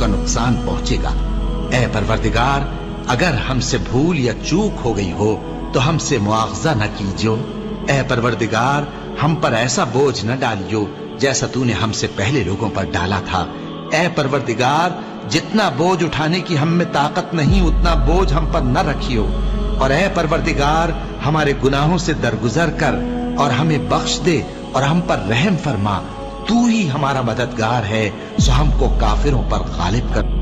का नुकसान पहुंचेगा। ऐ परवरदिगार, अगर हमसे भूल या चूक हो गई हो तो हमसे मुआवजा न कीजियो। ऐ परवरदिगार, हम पर ऐसा बोझ न डालियो जैसा तूने हमसे पहले लोगों पर डाला था। ऐ परवरदिगार, जितना बोझ उठाने की हम में ताकत नहीं उतना बोझ हम पर न रखियो। और ऐ परवरदिगार, हमारे गुनाहों से दरगुजर कर और हमें बख्श दे और हम पर रहम फरमा। तू ही हमारा मददगार है, सो हमको काफिरों पर गालिब कर।